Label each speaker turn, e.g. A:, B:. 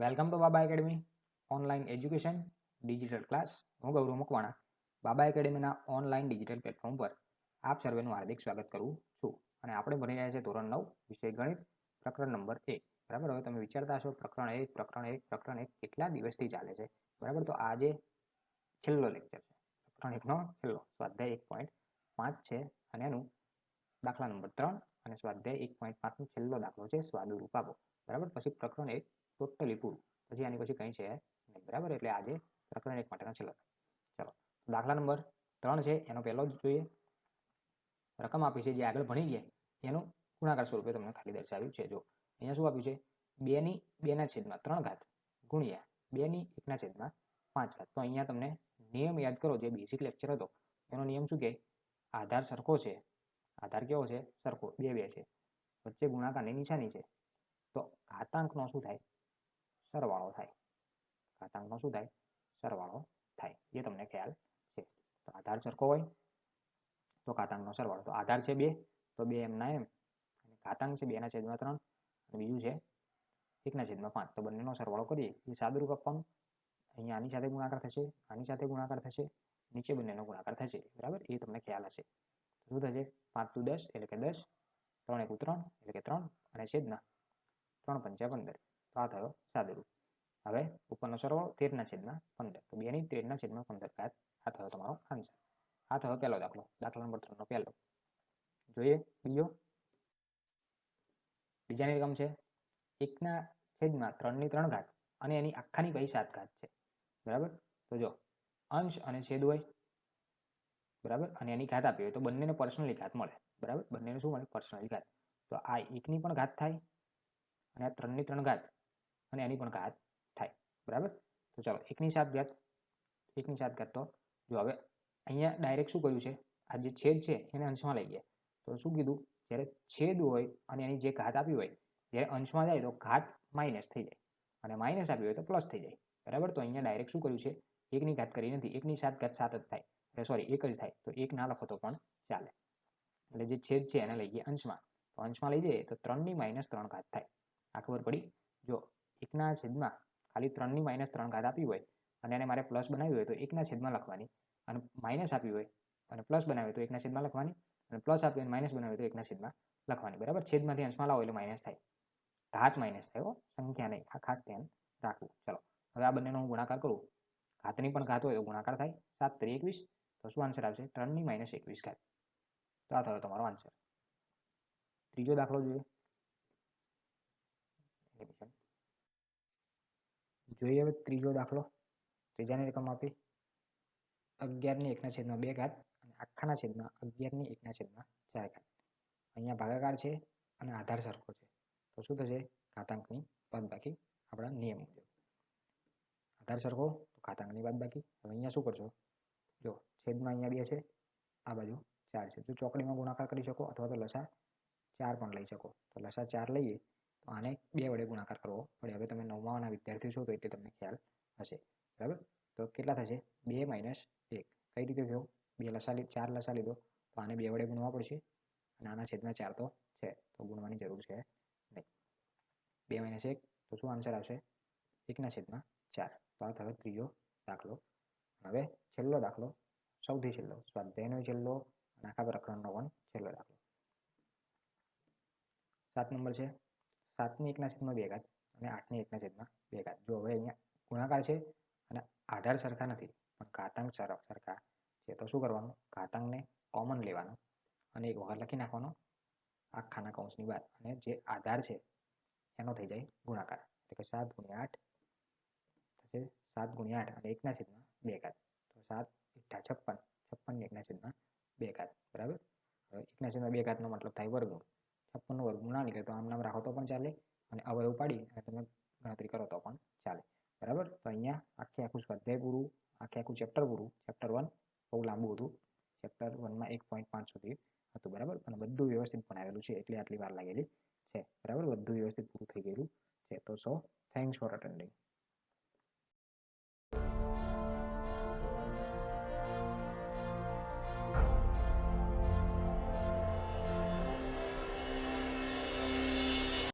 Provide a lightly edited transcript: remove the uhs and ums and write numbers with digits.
A: Welcome to Baba academy online education digital class. હું ગૌરવ મકવાણા બાબા એકેડમીના online digital platform પર આપ સર્વેનું હાર્દિક સ્વાગત કરું છું. અને આપણે ભણી રહ્યા છીએ ધોરણ 9 વિષય ગણિત પ્રકરણ નંબર 1. બરાબર. હવે તમે વિચારતા હશો પ્રકરણ 1 કેટલા દિવસથી ચાલે છે. બરાબર. તો આજે છેલ્લો લેક્ચર છે. પ્રકરણ 1નો છેલ્લો સ્વાધ્યાય 1.5 છે અને એનું દાખલા નંબર 3 અને સ્વાધ્યાય 1.5નો છેલ્લો દાખલો છે સ્વાદુરૂપ આપો. બરાબર. પછી પ્રકરણ 1 ટોટલી પૂરું. પછી આની પછી કંઈ છે નહીં. બરાબર. એટલે આજે પ્રકરણ 1 માટેનો છેલ્લો. ચલો દાખલા નંબર 3 છે એનો પહેલો જ જોઈએ. રકમ આપી છે જે આગળ ભણી ગયા એનું ગુણાકાર સ્વરૂપે તમને ખાલી દર્શાવ્યું છે. જો અહીંયા શું આપ્યું છે 2/3 ગુણ્યા 2/1/5. તો અહીંયા તમને નિયમ યાદ કરો જે બેઝિક લેક્ચર હતો એનો નિયમ શું કે આધાર સરખો છે. આધાર કેવો છે? સરખો. 2 2 છે. વચ્ચે ગુણાકારની નિશાની છે. તો ઘાતાંકનો શું થાય? સરવાળો થાય. ઘાતાંકનો શું થાય? સરવાળો થાય. એ તમને ખ્યાલ છે. તો આધાર સરખો હોય તો ઘાતાંકનો સરવાળો. તો આધાર છે 2 તો 2 એમના એમ અને ઘાતાંક છે 2/3 અને બીજું છે 1/5. તો બંનેનો સરવાળો કરીએ એ સાદુરૂપ આપવાનું. અહીંયા આની સાથે ગુણાકાર થશે, આની સાથે ગુણાકાર થશે, નીચે બંનેનો ગુણાકાર થશે. બરાબર. એ તમને ખ્યાલ હશે. શું થશે? 5 × 10 એટલે કે 10, 3 × 3 એટલે કે 3 અને છેદના 3 × 5 = 15. તો આ થયો સાદુરૂપ. હવે ઉપરનો સરવાળો 13/15. તો 2/13/15. આ થયો તમારો આન્સર. આ થયો પહેલો દાખલો. દાખલા નંબર 3નો પહેલો. જોઈએ બીજો. બીજાની રકમ છે 1/3/3 અને એની આખાની પાઈ 7 છે. બરાબર. તો જો અંશ અને છેદ હોય. બરાબર. અને એની ઘાત આપી હોય તો બંનેને પર્સનલી ઘાત મળે. બરાબર. બંનેને શું મળે? પર્સનલી ઘાત. તો આ 1ની પણ ઘાત થાય અને આ 3/3 અને એની પણ ઘાત થાય. બરાબર. તો ચાલો 1/7 તો જો હવે અહીંયા ડાયરેક્ટ શું કર્યું છે? આ જે છેદ છે એને અંશમાં લઈ ગયા. તો શું કીધું? જ્યારે છેદ હોય અને એની જે ઘાત આપી હોય જ્યારે અંશમાં જાય તો ઘાત માઇનસ થઈ જાય અને માઇનસ આપી હોય તો પ્લસ થઈ જાય. બરાબર. તો અહીંયા ડાયરેક્ટ શું કર્યું છે? 1ની ઘાત કરી નથી. 1/7 7 જ થાય. એટલે સોરી 1 જ થાય. તો 1 ના લખો તો પણ ચાલે. એટલે જે છેદ છે એને લઈ ગયા અંશમાં. તો અંશમાં લઈ જઈએ તો 3/-3 થાય. આ ખબર પડી? જો 1/, ખાલી 3/-3 આપી હોય અને એને મારે પ્લસ બનાવી હોય તો 1/, લખવાની અને માઇનસ આપી હોય અને પ્લસ બનાવી હોય તો 1/, લખવાની અને પ્લસ આપી હોય માઇનસ બનાવી હોય તો 1/, લખવાની. બરાબર. છેદમાંથી અંશમાં લાવો એટલે માઇનસ થાય. ઘાત માઇનસ થાય. સંખ્યા નહીં. આ ખાસ ધ્યાન રાખવું. ચલો હવે આ બંનેનો હું ગુણાકાર કરું. ઘાતની પણ ઘાત હોય તો ગુણાકાર થાય. 7 × 3 = 21. તો શું આન્સર આવશે? 3/-21. તો આ થયો તમારો આન્સર. ત્રીજો દાખલો જોઈએ. જોઈએ હવે ત્રીજો દાખલો. ત્રીજાની રકમ આપી 11/1/2 અને આખાના છેદમાં 11/1/4. અહીંયા ભાગાકાર છે અને આધાર સરખો છે. તો શું થશે? ઘાતાંકની બાદબાકી આપણા નિયમ મુજબ. આધાર સરખો તો ઘાતાંકની બાદબાકી. હવે અહીંયા શું કરશો? જો છેદમાં અહીંયા 2 છે, આ બાજુ 4 છે. જો ચોકડીમાં ગુણાકાર કરી શકો અથવા તો લસા 4 પણ લઈ શકો. તો લસા 4 લઈએ તો આને 2 વડે ગુણાકાર કરવો પડે. હવે તમે 9માના વિદ્યાર્થી છો તો એટલે તમને ખ્યાલ હશે. બરાબર. તો કેટલા થશે? 2 - 1. કઈ રીતે થયો? 4 લસા લીધો તો આને 2 વડે ગુણવા પડશે અને આના છેદમાં 4 તો છે તો ગુણવાની જરૂર છે નહીં. 2 - 1 તો શું આન્સર આવશે? 1/4. તો આ થયો ત્રીજો દાખલો. હવે છેલ્લો દાખલો, સૌથી છેલ્લો, સ્વાધ્યાયનો છેલ્લો અને આખા પ્રકરણનો પણ છેલ્લો દાખલો. 7 નંબર છે 7/1/2 અને 8/1/2. જો હવે અહીંયા ગુણાકાર છે અને આધાર સરખા નથી પણ ઘાતાંક સરખા છે. તો શું કરવાનું? ઘાતાંકને કોમન લેવાનો અને એક વખત લખી નાખવાનો આખાના કૌંસની બહાર અને જે આધાર છે એનો થઈ જાય ગુણાકાર. એટલે કે 7 × 8 થશે. 7 × 8 અને 1/2. તો 7 × 56. 56/1/2. બરાબર. હવે 1/2 નો મતલબ થાય વર્ગમૂળ. 56 નું વર્ગમૂળ ના નીકળે તો આમ નામ રાખો તો પણ ચાલે અને અવયવ પાડી અને તમે ગણતરી કરો તો પણ ચાલે. બરાબર. તો અહીંયા આખું સ્વાધ્યાય પૂરું, આખું ચેપ્ટર પૂરું. ચેપ્ટર 1 બહુ લાંબુ હતું. ચેપ્ટર 1માં 1.5 સુધી હતું. બરાબર. અને બધું વ્યવસ્થિત બનાવેલું છે એટલે આટલી વાર લાગેલી છે. બરાબર.